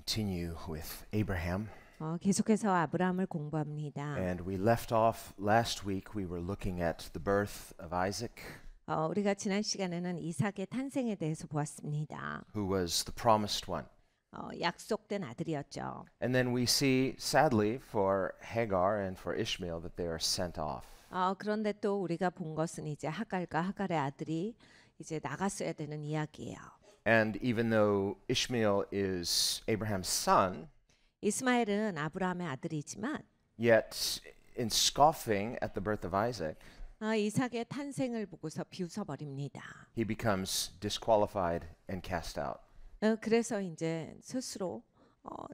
continue with Abraham. 계속해서 아브라함을 공부합니다. And we left off last week, we were looking at the birth of Isaac, 우리가 지난 시간에는 이삭의 탄생에 대해서 보았습니다. who was the promised one. 약속된 아들이었죠. And then we see, sadly, for Hagar and for Ishmael, that they are sent off. 그런데 또 우리가 본 것은 이제 하갈과 하갈의 아들이 이제 나갔어야 되는 이야기예요. And even though Ishmael is Abraham's son, 이스마엘은 아브라함의 아들이지만 yet in scoffing at the birth of Isaac, 이삭의 탄생을 보고서 비웃어버립니다. he becomes disqualified and cast out. 그래서 이제 스스로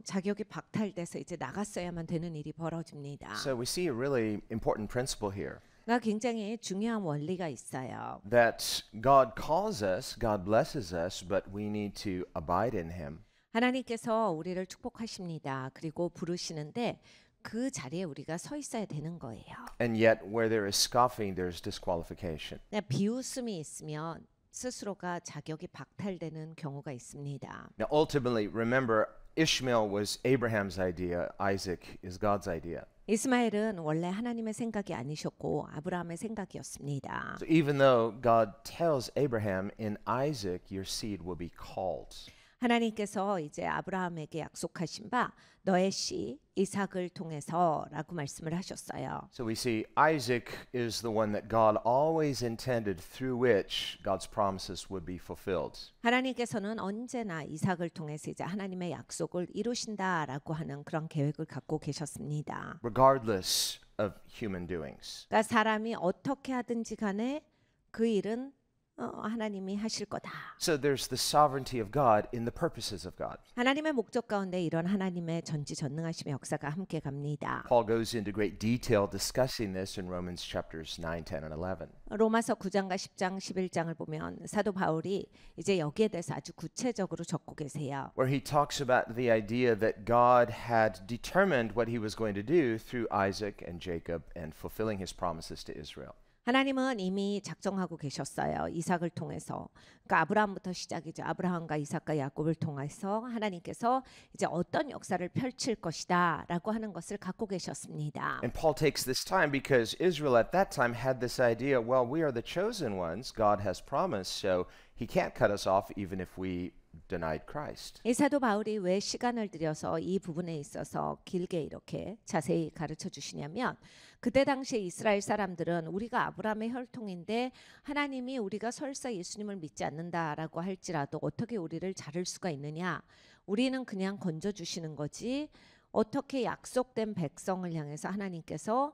자격이 박탈돼서 이제 나갔어야만 되는 일이 벌어집니다. So we see a really important principle here. 그러니까 굉장히 중요한 원리가 있어요. That God calls us, God blesses us, but we need to abide in Him. 하나님께서 우리를 축복하십니다. 그리고 부르시는데 그 자리에 우리가 서 있어야 되는 거예요. And yet, where there is scoffing, there is disqualification. 비웃음이 있으면 스스로가 자격이 박탈되는 경우가 있습니다. Now, ultimately, remember, Ishmael was Abraham's idea, Isaac is God's idea. 이스마엘은 원래 하나님의 생각이 아니셨고 아브라함의 생각이었습니다. So even though God tells Abraham, in Isaac your seed will be called. 하나님께서 이제 아브라함에게 약속하신 바 너의 씨 이삭을 통해서라고 말씀을 하셨어요. So we see Isaac is the one that God always intended through which God's promises would be fulfilled. 하나님께서는 언제나 이삭을 통해서 이제 하나님의 약속을 이루신다라고 하는 그런 계획을 갖고 계셨습니다. Regardless of human doings. 그러니까 사람이 어떻게 하든지 간에 그 일은 하나님이 하실 거다. So there's the sovereignty of God in the purposes of God. 하나님의 목적 가운데 이런 하나님의 전지전능하심의 역사가 함께 갑니다. Paul goes into great detail discussing this in Romans chapters 9, 10, and 11. 로마서 9장과 10장, 11장을 보면 사도 바울이 이제 여기에 대해서 아주 구체적으로 적고 계세요. Where he talks about the idea that God had determined what he was going to do through Isaac and Jacob and fulfilling his promises to Israel. 하나님은 이미 작정하고 계셨어요. 이삭을 통해서. 그러니까 아브라함부터 시작이죠. 아브라함과 이삭과 야곱을 통해서 하나님께서 이제 어떤 역사를 펼칠 것이다라고 하는 것을 갖고 계셨습니다. And Paul takes this time because Israel at that time had this idea, well, we are the chosen ones, God has promised, so he can't cut us off even if we denied Christ. 이 사도 바울이 왜 시간을 들여서 이 부분에 있어서 길게 이렇게 자세히 가르쳐 주시냐면 그때 당시에 이스라엘 사람들은 우리가 아브라함의 혈통인데 하나님이 우리가 설사 예수님을 믿지 않는다라고 할지라도 어떻게 우리를 자를 수가 있느냐? 우리는 그냥 건져 주시는 거지. 어떻게 약속된 백성을 향해서 하나님께서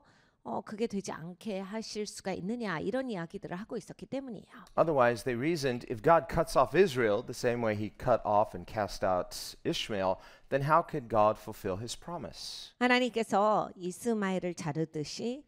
그게 되지 않게 하실 수가 있느냐 이런 이야기들을 하고 있었기 때문이에요. Otherwise, they reasoned, if God cuts off Israel the same way he cut off and cast out Ishmael, then how could God fulfill his promise? 하나님께서 이스마엘을 자르듯이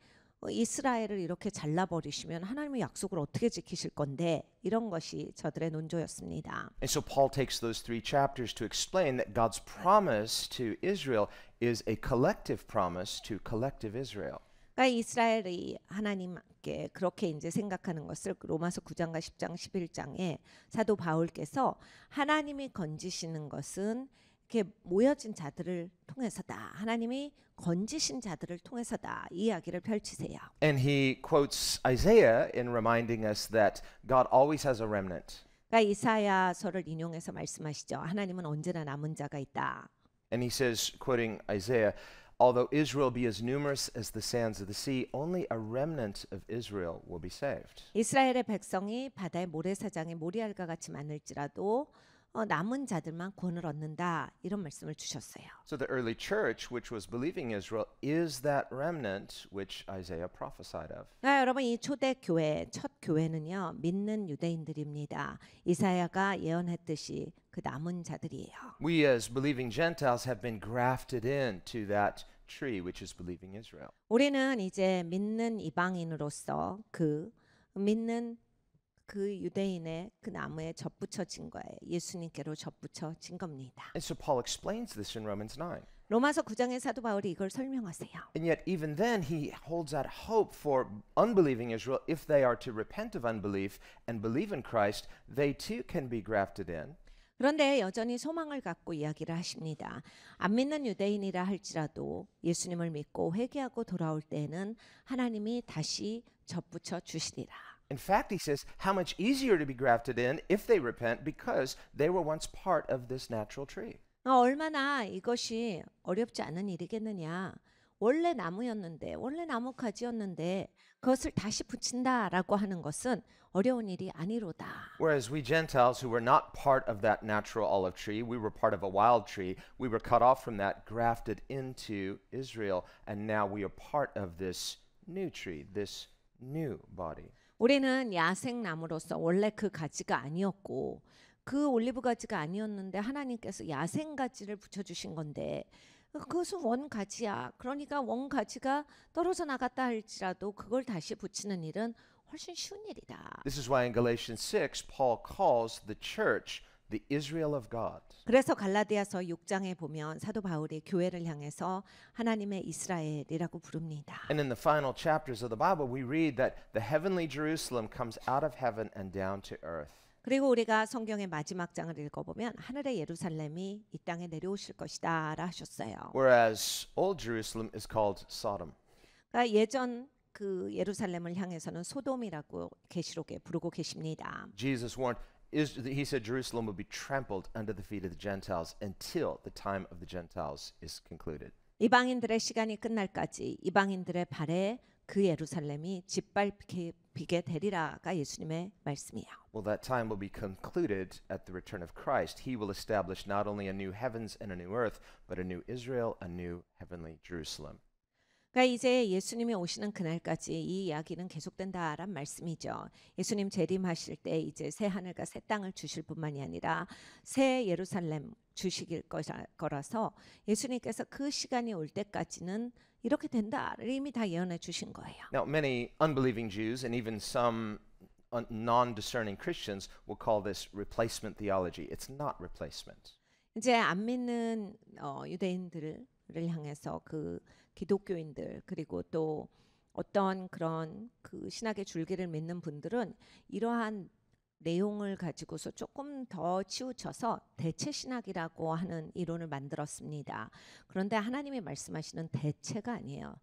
이스라엘을 이렇게 잘라버리시면 하나님의 약속을 어떻게 지키실 건데 이런 것이 저들의 논조였습니다. And so Paul takes those 3 chapters to explain that God's promise to Israel is a collective promise to collective Israel. 그러니까 이스라엘이 하나님께 그렇게 이제 생각하는 것을 로마서 9장과 10장 11장에 사도 바울께서 하나님이 건지시는 것은 이렇게 모여진 자들을 통해서다. 하나님이 건지신 자들을 통해서다. 이 이야기를 펼치세요. And he quotes Isaiah in reminding us that God always has a remnant. 그러니까 이사야서를 인용해서 말씀하시죠. 하나님은 언제나 남은 자가 있다. And he says, quoting Isaiah, although Israel be as numerous as the sands of the sea, only a remnant of Israel will be saved. 이스라엘의 백성이 바다의 모래사장의 모리알과 같이 많을지라도 남은 자들만 구원을 얻는다. 이런 말씀을 주셨어요. So the early church, which was believing Israel, is that remnant which Isaiah prophesied of. 여러분 이 초대 교회, 첫 교회는요. 믿는 유대인들입니다. 이사야가 예언했듯이 그 남은 자들이에요. We as believing Gentiles have been grafted into that tree which is believing Israel. 우리는 이제 믿는 이방인으로서 그 믿는 그 유대인의 그 나무에 접붙여진 거예요. 예수님께로 접붙여진 겁니다. And so Paul explains this in Romans 9. 로마서 9장의 사도 바울이 이걸 설명하세요. And yet even then he holds out hope for unbelieving Israel. If they are to repent of unbelief and believe in Christ, they too can be grafted in. 그런데 여전히 소망을 갖고 이야기를 하십니다. 안 믿는 유대인이라 할지라도 예수님을 믿고 회개하고 돌아올 때에는 하나님이 다시 접붙여 주시리라. In fact, he says how much easier to be grafted in if they repent because they were once part of this natural tree. 얼마나 이것이 어렵지 않은 일이겠느냐. 원래 나무였는데, 원래 나뭇가지였는데 그것을 다시 붙인다라고 하는 것은 어려운 일이 아니로다. Whereas we Gentiles who were not part of that natural olive tree, we were part of a wild tree, we were cut off from that, grafted into Israel, and now we are part of this new tree, this new body. 우리는 야생 나무로서 원래 그 가지가 아니었고 그 올리브 가지가 아니었는데 하나님께서 야생 가지를 붙여주신 건데 그것은 원 가지야. 그러니까 원 가지가 떨어져 나갔다 할지라도 그걸 다시 붙이는 일은 훨씬 쉬운 일이다. This is why in Galatians 6, Paul calls the church the Israel of God. 그래서 갈라디아서 6장에 보면 사도 바울이 교회를 향해서 하나님의 이스라엘이라고 부릅니다. And in the final chapters of the Bible, we read that the heavenly Jerusalem comes out of heaven and down to earth. 그리고 우리가 성경의 마지막 장을 읽어보면 하늘의 예루살렘이 이 땅에 내려오실 것이다 라 하셨어요. Whereas Old Jerusalem is called Sodom. 그러니까 예전 그 예루살렘을 향해서는 소돔이라고 계시록에 부르고 계십니다. Jesus warned, he said Jerusalem would be trampled under the feet of the Gentiles until the time of the Gentiles is concluded. 이방인들의 시간이 끝날까지 이방인들의 발에 그 예루살렘이 짓밟히게 되리라가 예수님의 말씀이에요. Well, that time will be concluded at the return of Christ. He will establish not only a new heavens and a new earth, but a new Israel, a new heavenly Jerusalem. 그러니까 이제 예수님이 오시는 그날까지 이 이야기는 계속된다란 말씀이죠. 예수님 재림하실 때 이제 새 하늘과 새 땅을 주실 뿐만이 아니라 새 예루살렘 주시길 거라서 예수님께서 그 시간이 올 때까지는 이렇게 된다를 이미 다 예언해 주신 거예요. Now, many unbelieving Jews and even some non-discerning Christians will call this replacement theology. It's not replacement. 이제 안 믿는 유대인들을 향해서 그 기독교인들 그리고 또 어떤 그런 그 신학의 줄기를 믿는 분들은 이러한 내용을 가지고서 조금 더 치우쳐서 대체 신학이라고 하는 이론을 만들었습니다. 그런데 하나님이 말씀하시는 대체가 아니에요.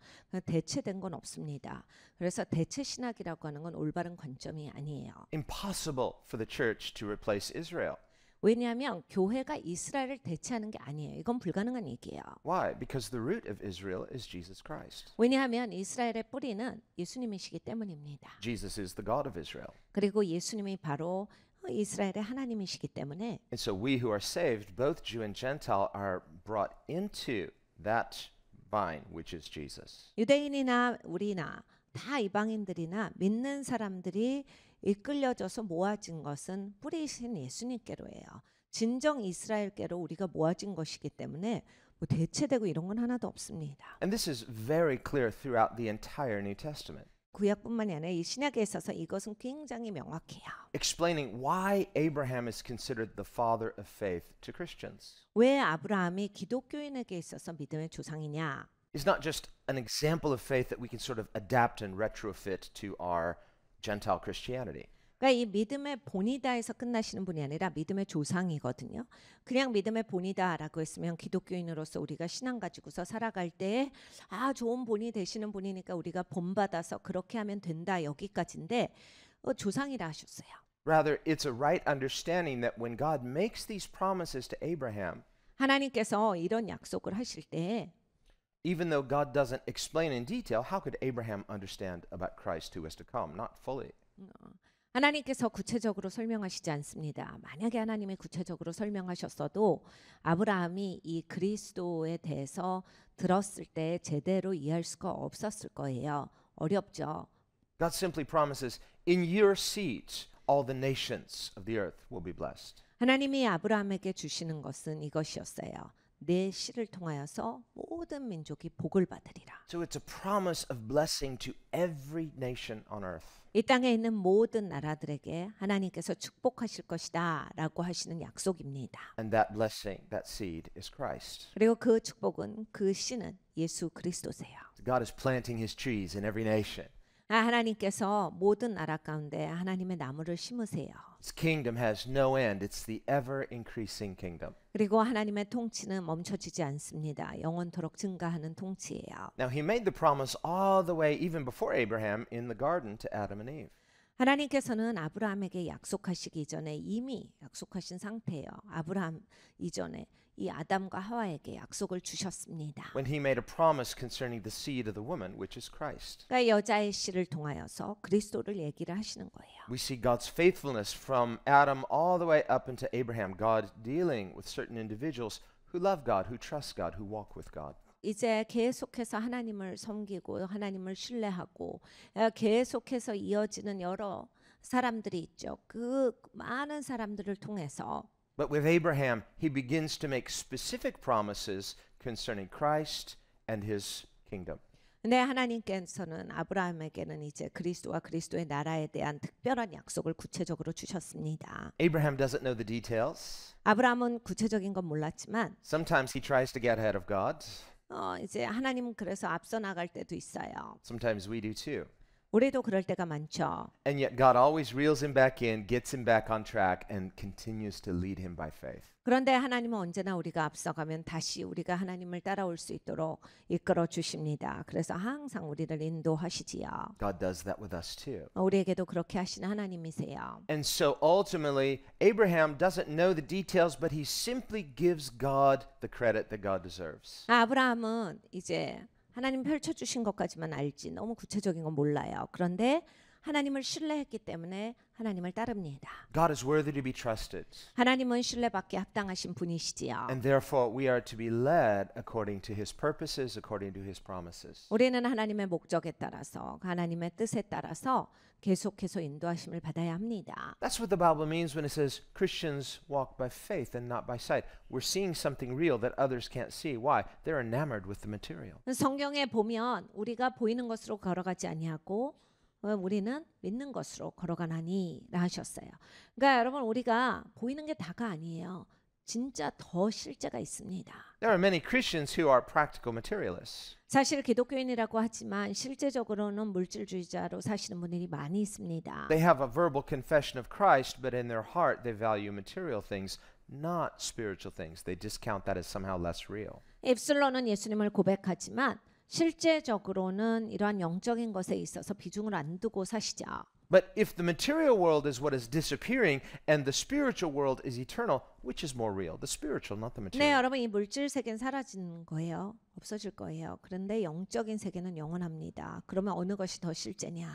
대체된 건 없습니다. 그래서 대체 신학이라고 하는 건 올바른 관점이 아니에요. Impossible for the church to replace Israel. 왜냐하면 교회가 이스라엘을 대체하는 게 아니에요. 이건 불가능한 얘기예요. Why? Because the root of Israel is Jesus Christ. 왜냐하면 이스라엘의 뿌리는 예수님이시기 때문입니다. Jesus is the God of Israel. 그리고 예수님이 바로 이스라엘의 하나님이시기 때문에 And so we who are saved, both Jew and Gentile, are brought into that vine, which is Jesus. 유대인이나 우리나 다 이방인들이나 믿는 사람들이 이끌려져서 모아진 것은 뿌리신 예수님께로예요. 진정 이스라엘께로 우리가 모아진 것이기 때문에 뭐 대체되고 이런 건 하나도 없습니다. And this is very clear throughout the entire New Testament, 구약뿐만이 아니라 이 신약에 있어서 이것은 굉장히 명확해요. explaining why Abraham is considered the father of faith to Christians. 왜 아브라함이 기독교인에게 있어서 믿음의 조상이냐? It's not just an example of faith that we can sort of adapt and retrofit to our Gentile Christianity. 그러니까 이 믿음의 본이다에서 끝나시는 분이 아니라 믿음의 조상이거든요. 그냥 믿음의 본이다라고 했으면 기독교인으로서 우리가 신앙 가지고서 살아갈 때 좋은 본이 되시는 분이니까 우리가 본받아서 그렇게 하면 된다 여기까지인데 조상이라 하셨어요. Rather, it's a right understanding that when God makes these promises to Abraham, 하나님께서 이런 약속을 하실 때 even though God doesn't explain in detail, how could Abraham understand about Christ who was to come? Not fully. 하나님께서 구체적으로 설명하시지 않습니다. 만약에 하나님이 구체적으로 설명하셨어도 아브라함이 이 그리스도에 대해서 들었을 때 제대로 이해할 수가 없었을 거예요. 어렵죠. God simply promises, in your seeds, all the nations of the earth will be blessed. 하나님이 아브라함에게 주시는 것은 이것이었어요. 내 씨를 통하여서 모든 민족이 복을 받으리라. So it's a promise of blessing to every nation on earth. 이 땅에 있는 모든 나라들에게 하나님께서 축복하실 것이다 라고 하시는 약속입니다. And that blessing, that seed, is Christ. 그리고 그 축복은 그 씨는 예수 그리스도세요. God is planting his trees in every nation. 하나님께서 모든 나라 가운데 하나님의 나무를 심으세요. Its kingdom has no end. It's the ever increasing kingdom. 그리고 하나님의 통치는 멈춰지지 않습니다. 영원토록 증가하는 통치예요. Now, he made the promise all the way, even before Abraham, in the garden to Adam and Eve. 하나님께서는 아브라함에게 약속하시기 전에 이미 약속하신 상태예요. 아브라함 이전에 이 아담과 하와에게 약속을 주셨습니다. When he made a promise concerning the seed of the woman, which is Christ. 그러니까 여자의 씨를 통하여서 그리스도를 얘기를 하시는 거예요. We see God's faithfulness from Adam all the way up into Abraham. God dealing with certain individuals who love God, who trust God, who walk with God. 이제 계속해서 하나님을 섬기고 하나님을 신뢰하고 계속해서 이어지는 여러 사람들이 있죠. 그 많은 사람들을 통해서 But with Abraham, he begins to make specific promises concerning Christ and his kingdom. 근데 하나님께서는 아브라함에게는 이제 그리스도와 그리스도의 나라에 대한 특별한 약속을 구체적으로 주셨습니다. Abraham doesn't know the details. 아브라함은 구체적인 건 몰랐지만 Sometimes he tries to get ahead of God. 이제 하나님은 그래서 앞서 나갈 때도 있어요. Sometimes we do too. 우리도 그럴 때가 많죠. And yet God always reels him back in, gets him back on track, and continues to lead him by faith. 그런데 하나님은 언제나 우리가 앞서가면 다시 우리가 하나님을 따라올 수 있도록 이끌어 주십니다. 그래서 항상 우리를 인도하시지요. God does that with us too. 우리에게도 그렇게 하시는 하나님이세요. And so ultimately, Abraham doesn't know the details, but he simply gives God the credit that God deserves. 아브라함은 이제 하나님 펼쳐주신 것까지만 알지 너무 구체적인 건 몰라요. 그런데 하나님을 신뢰했기 때문에 하나님을 따릅니다. God is worthy to be trusted. 하나님은 신뢰받기에 합당하신 분이시지요. And therefore, we are to be led according to his purposes, according to his promises. 우리는 하나님의 목적에 따라서 하나님의 뜻에 따라서 계속해서 인도하심을 받아야 합니다. That's what the Bible means when it says Christians walk by faith and not by sight. We're seeing something real that others can't see. Why? They're enamored with the material. 성경에 보면 우리가 보이는 것으로 걸어가지 아니하고 우리는 믿는 것으로 걸어가나니라 하셨어요. 그러니까 여러분 우리가 보이는 게 다가 아니에요. 진짜 더 실제가 있습니다. There are many Christians who are practical materialists. 사실 기독교인이라고 하지만 실제적으로는 물질주의자로 사시는 분들이 많이 있습니다. They have a verbal confession of Christ, but in their heart they value material things, not spiritual things. They discount that as somehow less real. 입술로는 예수님을 고백하지만 실제적으로는 이러한 영적인 것에 있어서 비중을 안 두고 사시죠. But if the material world is what is disappearing and the spiritual world is eternal, which is more real? The spiritual, not the 네, material. 여러분 이 물질 세계는 사라지는 거예요. 없어질 거예요. 그런데 영적인 세계는 영원합니다. 그러면 어느 것이 더 실제냐?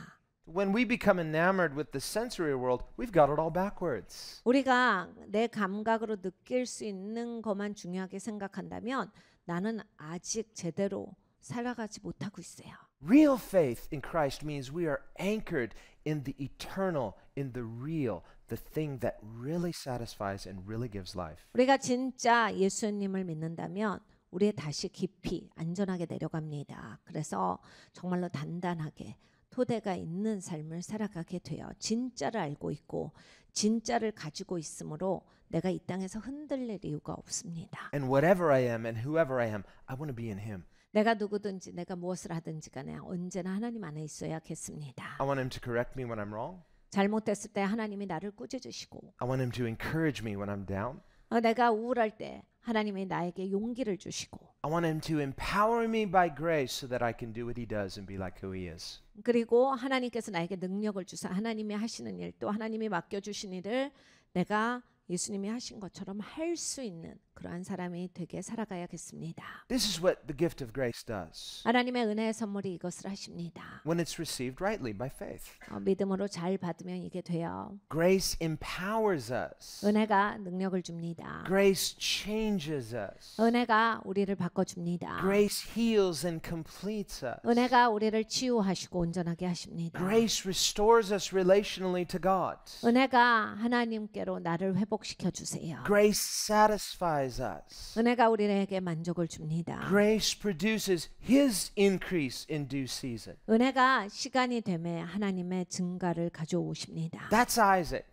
When we become enamored with the sensory world, we've got it all backwards. 우리가 내 감각으로 느낄 수 있는 것만 중요하게 생각한다면 나는 아직 제대로 살아가지 못하고 있어요. Real faith in Christ means we are anchored in the eternal, in the real, the thing that really satisfies and really gives life. 우리가 진짜 예수님을 믿는다면 우리의 다시 깊이 안전하게 내려갑니다. 그래서 정말로 단단하게 토대가 있는 삶을 살아가게 돼요. 진짜를 알고 있고 진짜를 가지고 있으므로 내가 이 땅에서 흔들릴 이유가 없습니다. And whatever I am and whoever I am, I want to be in Him. 내가 누구든지 내가 무엇을 하든지 간에 언제나 하나님 안에 있어야겠습니다. I want Him to correct me when I'm wrong. 잘못됐을 때 하나님이 나를 꾸짖으시고 I want Him to encourage me when I'm down. 내가 우울할 때 하나님이 나에게 용기를 주시고 I want Him to empower me by grace so that I can do what He does and be like who He is. 그리고 하나님께서 나에게 능력을 주사 하나님이 하시는 일 또 하나님이 맡겨주신 일을 내가 예수님이 하신 것처럼 할 수 있는 그러한 사람이 되게 살아가야겠습니다. This is what the gift of grace does 하나님의 은혜의 선물이 이것을 하십니다. when it's received rightly by faith. 믿음으로 잘 받으면 이게 돼요. Grace empowers us. 은혜가 능력을 줍니다. Grace changes us. 은혜가 우리를 바꿔줍니다. Grace heals and completes us. 은혜가 우리를 치유하시고 온전하게 하십니다. Grace restores us relationally to God. 은혜가 하나님께로 나를 회복시켜 주세요. Grace satisfies us. 은혜가 우리에게 만족을 줍니다. Grace produces His increase in due season. 은혜가 시간이 되매 하나님의 증가를 가져오십니다. That's Isaac.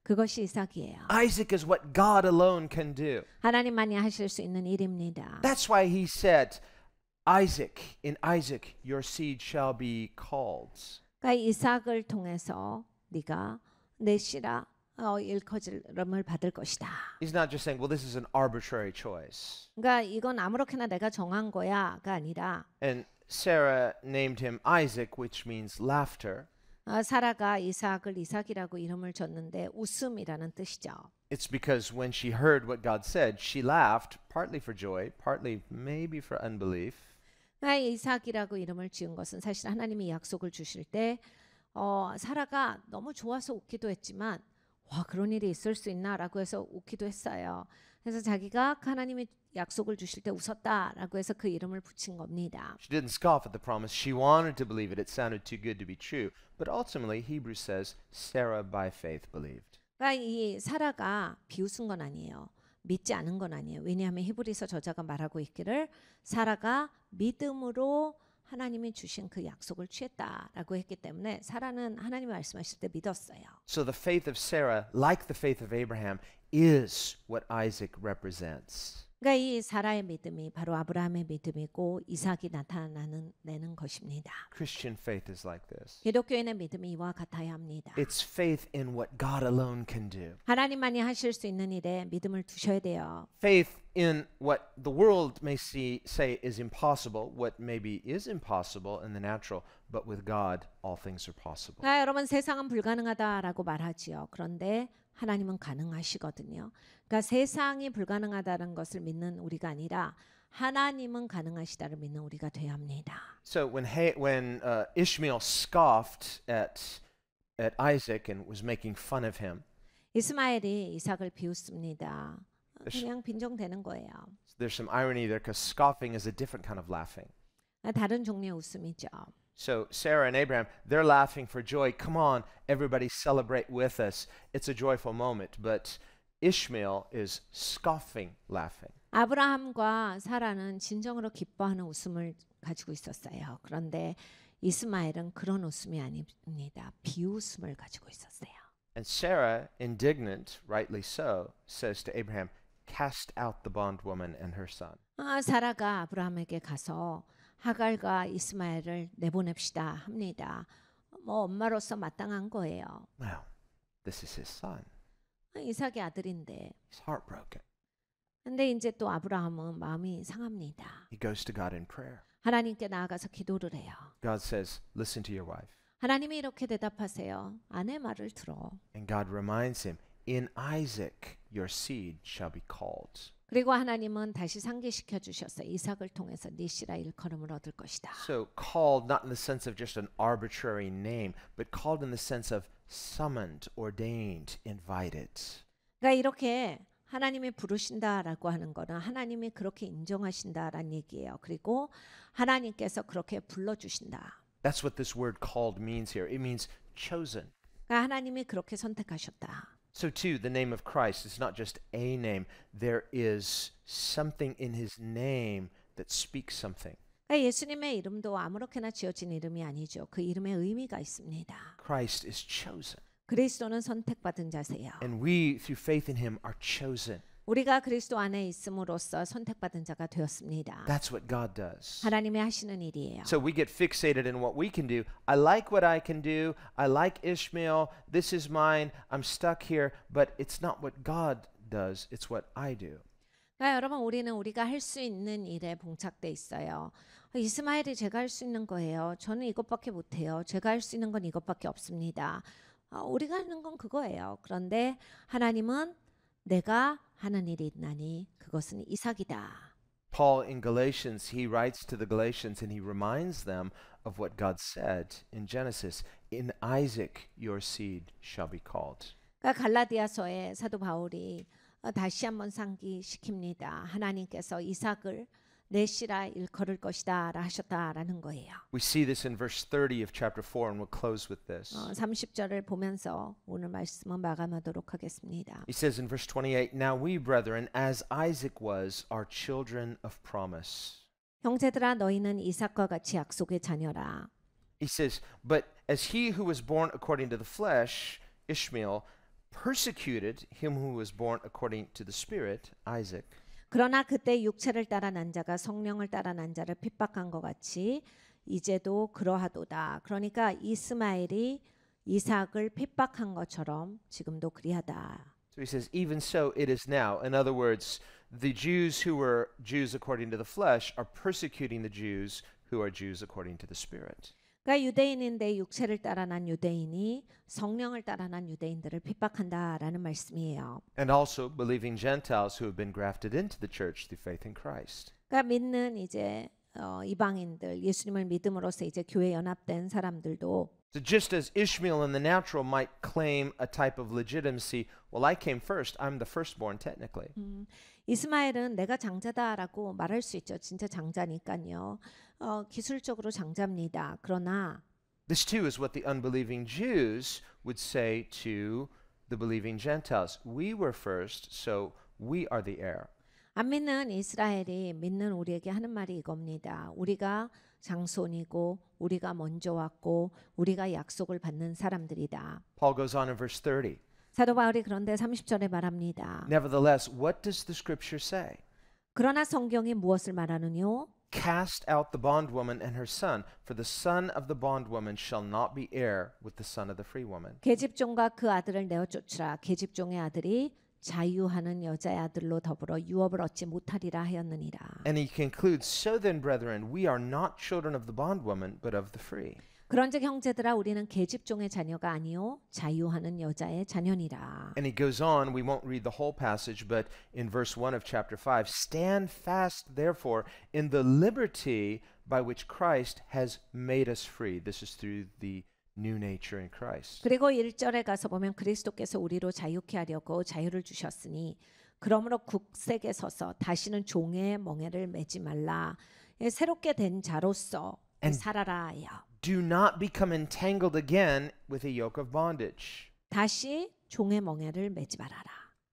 그것이 이삭이에요. Isaac is what God alone can do. 하나님만이 하실 수 있는 일입니다. That's why He said, Isaac, in Isaac your seed shall be called. 그러니까 이삭을 통해서 네가 내 씨라 일컬음을 받을 것이다. He's not just saying, well, this is an arbitrary choice. 그러니까 이건 아무렇게나 내가 정한 거야가 아니라 And Sarah named him Isaac, which means laughter. 사라가 이삭을 이삭이라고 이름을 줬는데 웃음이라는 뜻이죠. It's because when she heard what God said, she laughed, partly for joy, partly maybe for unbelief. 이삭이라고 이름을 지은 것은 사실 하나님이 약속을 주실 때 사라가 너무 좋아서 웃기도 했지만 와 그런 일이 있을 수 있나라고 해서 웃기도 했어요. 그래서 자기가 하나님이 약속을 주실 때 웃었다라고 해서 그 이름을 붙인 겁니다. She didn't scoff at the promise. She wanted to believe it. It sounded too good to be true. But ultimately, Hebrews says Sarah by faith believed. 그러니까 이 사라가 비웃은 건 아니에요. 믿지 않은 건 아니에요. 왜냐하면 히브리서 저자가 말하고 있기를 사라가 믿음으로 하나님이 주신 그 약속을 취했다라고 했기 때문에 사라는 하나님이 말씀하실 때 믿었어요. So the faith of Sarah, like the faith of Abraham, is what Isaac represents. 그러니까 이 사라의 믿음이 바로 아브라함의 믿음이고 이삭이 나타내는 것입니다. Christian faith is like this. 기독교인의 믿음이 이와 같아야 합니다. It's faith in what God alone can do. 하나님만이 하실 수 있는 일에 믿음을 두셔야 돼요. Faith in what the world may say is impossible, what maybe is impossible in the natural, but with God all things are possible. 여러분 세상은 불가능하다라고 말하지요. 그런데 하나님은 가능하시거든요. 그러니까 세상이 불가능하다는 것을 믿는 우리가 아니라 하나님은 가능하시다를 믿는 우리가 돼야 합니다. So when Ishmael scoffed at Isaac and was making fun of him, 이스마엘이 이삭을 비웃습니다. 그냥 빈정대는 거예요. there's some irony there because scoffing is a different kind of laughing. 다른 종류의 웃음이죠. So Sarah and Abraham, they're laughing for joy. Come on, everybody celebrate with us. It's a joyful moment. But Ishmael is scoffing, laughing. 아브라함과 사라는 진정으로 기뻐하는 웃음을 가지고 있었어요. 그런데 이스마엘은 그런 웃음이 아닙니다. 비웃음을 가지고 있었어요. And Sarah, indignant, rightly so, says to Abraham, cast out the bondwoman and her son. 사라가 아브라함에게 가서 하갈과 이스마엘을 내보냅시다 합니다. 엄마로서 마땅한 거예요. Well, this is his son. 이삭의 아들인데. He's heartbroken. 근데 이제 또 아브라함은 마음이 상합니다. He goes to God in prayer. 하나님께 나아가서 기도를 해요. God says, listen to your wife. 하나님이 이렇게 대답하세요. 아내 말을 들어. And God reminds him, in Isaac your seed shall be called. 그리고 하나님은 다시 상기시켜 주셨어요. 이삭을 통해서 네 씨라 일컬음을 얻을 것이다. So called not in the sense of just an arbitrary name, but called in the sense of summoned, ordained, invited. 그러니까 이렇게 하나님이 부르신다라고 하는 거는 하나님이 그렇게 인정하신다라는 얘기예요. 그리고 하나님께서 그렇게 불러주신다. That's what this word called means here. It means chosen. 그러니까 하나님이 그렇게 선택하셨다. So too, the name of Christ is not just a name. There is something in his name that speaks something. 그러니까 예수님의 이름도 아무렇게나 지어진 이름이 아니죠. 그 이름에 의미가 있습니다. Christ is chosen. 그리스도는 선택받은 자세요. And we, through faith in him, are chosen. 우리가 그리스도 안에 있음으로써 선택받은 자가 되었습니다. That's what God does. 하나님이 하시는 일이에요. So we get fixated in what we can do. I like what I can do. I like Ishmael. This is mine. I'm stuck here. But it's not what God does. It's what I do. 그러니까 여러분 우리는 우리가 할 수 있는 일에 봉착돼 있어요. 이스마엘이 제가 할 수 있는 거예요. 저는 이것밖에 못해요. 제가 할 수 있는 건 이것밖에 없습니다. 우리가 하는 건 그거예요. 그런데 하나님은 내가 하는 일이 있나니 그것은 이삭이다. Paul in Galatians, he writes to the Galatians and he reminds them of what God said in Genesis. In Isaac your seed shall be called. 그러니까 갈라디아서에 사도 바울이 다시 한번 상기시킵니다. 하나님께서 이삭을 내 씨라 일컬을 것이다라 하셨다라는 거예요. We see this in verse 30 of chapter 4 and we'll close with this. 30절을 보면서 오늘 말씀은 마감하도록 하겠습니다. He says in verse 28, Now we, brethren, as Isaac was, are children of promise. 형제들아 너희는 이삭과 같이 약속의 자녀라. He says, But as he who was born according to the flesh, Ishmael, persecuted him who was born according to the Spirit, Isaac. 그러나 그때 육체를 따라 난 자가 성령을 따라 난 자를 핍박한 것 같이 이제도 그러하도다. 그러니까 이스마엘이 이삭을 핍박한 것처럼 지금도 그리하다. So he says, even so it is now. In other words, the Jews who were Jews according to the flesh are persecuting the Jews who are Jews according to the Spirit. 그러니까 유대인인데 육체를 따라 난 유대인이 성령을 따라 난 유대인들을 핍박한다라는 말씀이에요. And also believing Gentiles who have been grafted into the church through faith in Christ. 그러니까 믿는 이제 이방인들, 예수님을 믿음으로써 이제 교회에 연합된 사람들도 So just as Ishmael in the natural might claim a type of legitimacy, well, I came first. I'm the firstborn technically. 이스마엘은 내가 장자다라고 말할 수 있죠. 진짜 장자니까요. 기술적으로 장자입니다. 그러나 This too is what the unbelieving Jews would say to the believing Gentiles. We were first, so we are the heir. 안 믿는 이스라엘이 믿는 우리에게 하는 말이 이겁니다. 우리가 장손이고 우리가 먼저 왔고 우리가 약속을 받는 사람들이다. Paul goes on in verse 30. 사도 바울이 그런데 30절에 말합니다. Nevertheless, what does the scripture say? 그러나 성경이 무엇을 말하느뇨? Cast out the bondwoman and her son, for the son of the bondwoman shall not be heir with the son of the free woman. 계집종과 그 아들을 내어 쫓으라. 계집종의 아들이 자유하는 여자의 아들로 더불어 유업을 얻지 못하리라 하였느니라. And he concludes, So then, brethren, we are not children of the bondwoman, but of the free. 그런즉 형제들아 우리는 계집종의 자녀가 아니요 자유하는 여자의 자녀니라. And he goes on, we won't read the whole passage, but in verse 1 of chapter 5, Stand fast, therefore, in the liberty by which Christ has made us free. This is through the new nature in Christ. 그리고 1절에 가서 보면 그리스도께서 우리로 자유케 하려고 자유를 주셨으니 그러므로 굳세게 서서 다시는 종의 멍에를 매지 말라. 새롭게 된 자로서 살아라 하여. Do not become entangled again with a yoke of bondage. 다시 종의 멍에를 매지 말아라.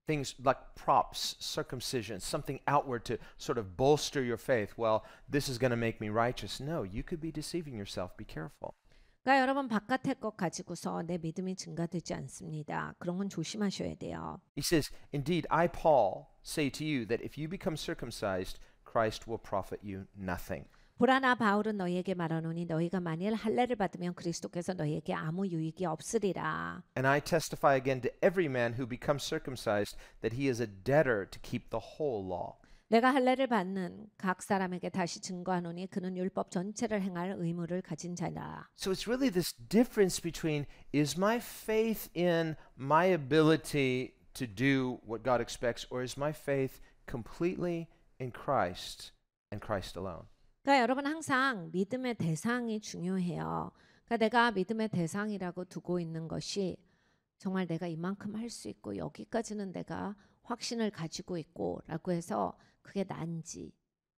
Things like props, circumcision, something outward to sort of bolster your faith. Well, this is going to make me righteous. No, you could be deceiving yourself. Be careful. 그러니까 여러분 바깥의 것 가지고서 내 믿음이 증가되지 않습니다. 그런 건 조심하셔야 돼요. He says, Indeed, I, Paul, say to you that if you become circumcised, Christ will profit you nothing. 보라 나 바울은 너희에게 말하노니 너희가 만일 할례를 받으면 그리스도께서 너희에게 아무 유익이 없으리라. And I testify again to every man who becomes circumcised that he is a debtor to keep the whole law. 내가 할례를 받는 각 사람에게 다시 증거하노니 그는 율법 전체를 행할 의무를 가진 자라. So it's really this difference between is my faith in my ability to do what God expects, or is my faith completely in Christ and Christ alone? 그러니까 여러분 항상 믿음의 대상이 중요해요. 그러니까 내가 믿음의 대상이라고 두고 있는 것이 정말 내가 이만큼 할 수 있고 여기까지는 내가 확신을 가지고 있고라고 해서 그게 난지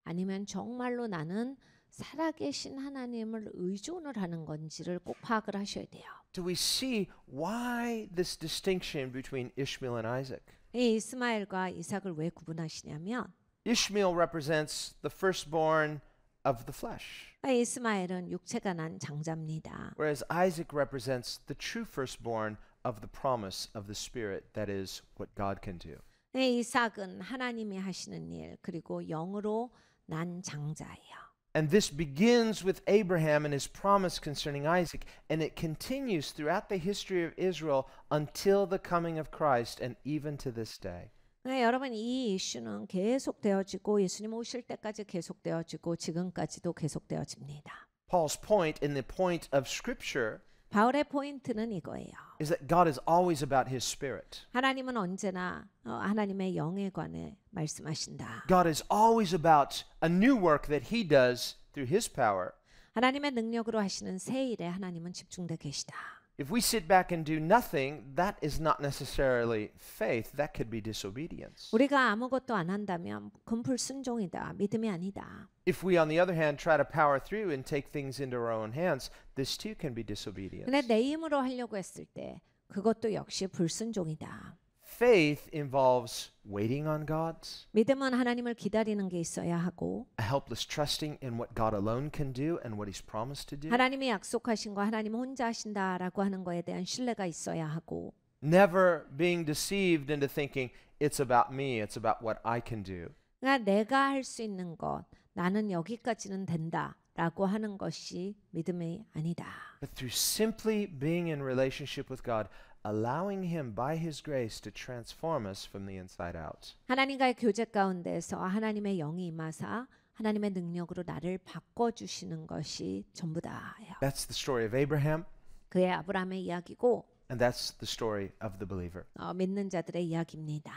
아니면 정말로 나는 살아계신 하나님을 의존을 하는 건지를 꼭 파악을 하셔야 돼요. Do we see why this distinction between Ishmael and Isaac? 이 이스마엘과 이삭을 왜 구분하시냐면 Ishmael represents the firstborn of the flesh, 이스마엘은 육체가 난 장자입니다. whereas Isaac represents the true firstborn of the promise of the Spirit, that is what God can do. 이삭은 하나님이 하시는 일 그리고 영으로 난 장자예요. And this begins with Abraham and his promise concerning Isaac, and it continues throughout the history of Israel until the coming of Christ and even to this day. 여러분 이 이슈는 계속되어지고 예수님 오실 때까지 계속되어지고 지금까지도 계속되어집니다. Paul's point in the point of Scripture 바울의 포인트는 이거예요. is that God is always about His Spirit. 하나님은 언제나 하나님의 영에 관해 말씀하신다. God is always about a new work that He does through His power. 하나님의 능력으로 하시는 새 일에 하나님은 집중되어 계시다. If we sit back and do nothing, that is not necessarily faith. That could be disobedience. 우리가 아무것도 안 한다면 그건 불순종이다. 믿음이 아니다. If we, on the other hand, try to power through and take things into our own hands, this too can be disobedience. 근데 내 힘으로 하려고 했을 때 그것도 역시 불순종이다. Faith involves waiting on God, 믿음은 하나님을 기다리는 게 있어야 하고 a helpless trusting in what God alone can do and what He's promised to do. 하나님이 약속하신 거 하나님 혼자 하신다라고 하는 거에 대한 신뢰가 있어야 하고 Never being deceived into thinking it's about me, it's about what I can do. 그러니까 내가 할 수 있는 것 나는 여기까지는 된다. 라고 하는 것이 믿음이 아니다. But through simply being in relationship with God, allowing Him by His grace to transform us from the inside out. 하나님과의 교제 가운데서 하나님의 영이 임하사 하나님의 능력으로 나를 바꿔주시는 것이 전부다예요. That's the story of Abraham, 그의 아브라함의 이야기고 and that's the story of the believer. 믿는 자들의 이야기입니다.